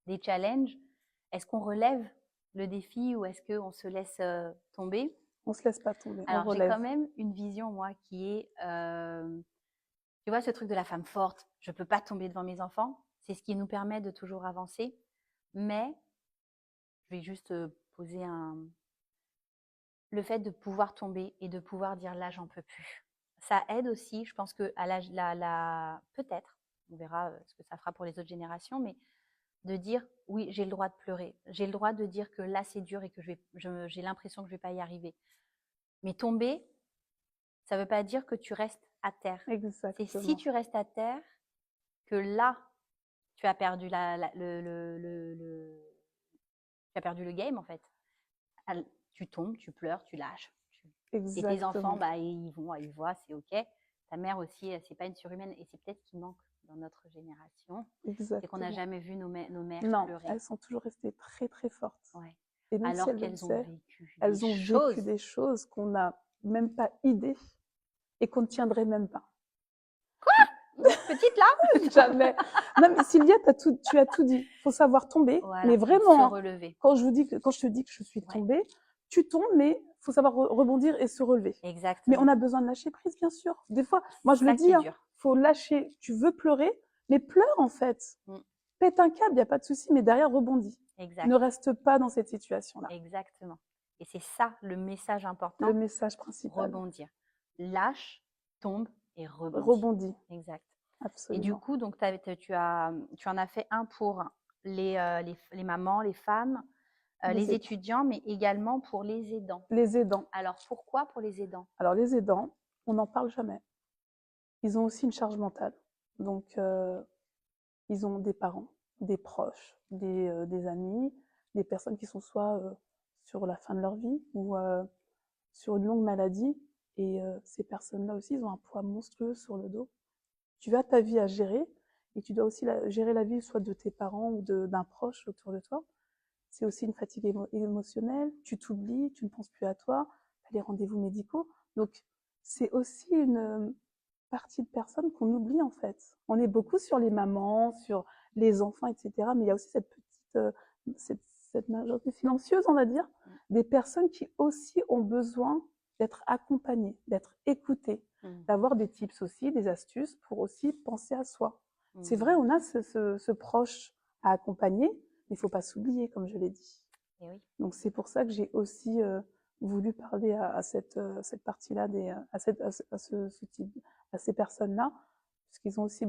des challenges, est-ce qu'on relève le défi ou est-ce qu'on se laisse tomber? On se laisse pas tomber, on Alors, j'ai relève. quand même une vision, moi, qui est, tu vois, ce truc de la femme forte, je ne peux pas tomber devant mes enfants, c'est ce qui nous permet de toujours avancer. Mais, je vais juste poser le fait de pouvoir tomber et de pouvoir dire là, j'en peux plus. Ça aide aussi, je pense que à peut-être, on verra ce que ça fera pour les autres générations, mais de dire oui, j'ai le droit de pleurer, j'ai le droit de dire que là c'est dur et que j'ai l'impression que je vais pas y arriver. Mais tomber, ça veut pas dire que tu restes à terre. C'est si Exactement. tu restes à terre que là tu as perdu tu as perdu le game en fait. Tu tombes, tu pleures, tu lâches. Et tes enfants, Exactement. bah, ils voient, c'est ok. Ta mère aussi, c'est pas une surhumaine et c'est peut-être ce qui manque dans notre génération, c'est qu'on n'a Exactement. jamais vu nos mères Non, pleurer. elles sont toujours restées très, très fortes. Ouais. Et même si Alors elles le qu'elles ont faisaient, vécu des elles ont vécu choses. des choses qu'on n'a même pas idée et qu'on ne tiendrait même pas. Petite là. Jamais. Non, mais Sylvia, tu as tout dit. Il faut savoir tomber, Voilà. mais Et se vraiment, relever. quand je te dis que je suis Ouais. tombée, tu tombes, mais il faut savoir rebondir et se relever. Mais Exactement. on a besoin de lâcher prise, bien sûr. Des fois, moi je le Ça qui dis, est hein, dur. faut lâcher. Tu veux pleurer, mais pleure en fait. Mm. Pète un câble, il n'y a pas de souci, mais derrière rebondis. Exact. Ne reste pas dans cette situation-là. Exactement. Et c'est ça le message Le important. message principal. Rebondir. Lâche, tombe et rebondis. Rebondis, Exact. Et du absolument. coup, donc, tu en as fait un pour les mamans, les femmes, les étudiants, mais également pour les aidants. Les aidants. Alors, pourquoi pour les aidants? Alors les aidants, on n'en parle jamais. Ils ont aussi une charge mentale. Donc, ils ont des parents, des proches, des amis, des personnes qui sont soit sur la fin de leur vie ou sur une longue maladie. Et ces personnes-là aussi, ils ont un poids monstrueux sur le dos. Tu as ta vie à gérer et tu dois aussi gérer la vie soit de tes parents ou d'un proche autour de toi. C'est aussi une fatigue émotionnelle, tu t'oublies, tu ne penses plus à toi, tu as les rendez-vous médicaux. Donc, c'est aussi une partie de personnes qu'on oublie en fait. On est beaucoup sur les mamans, sur les enfants, etc. Mais il y a aussi cette petite, cette majorité silencieuse, on va dire, des personnes qui aussi ont besoin d'être accompagnées, d'être écoutées, d'avoir des tips aussi, des astuces pour aussi penser à soi. C'est vrai, on a ce proche à accompagner, mais il ne faut pas s'oublier, comme je l'ai dit. Et oui. Donc c'est pour ça que j'ai aussi voulu parler à cette partie-là, à ce type, à ces personnes-là, parce qu'ils ont aussi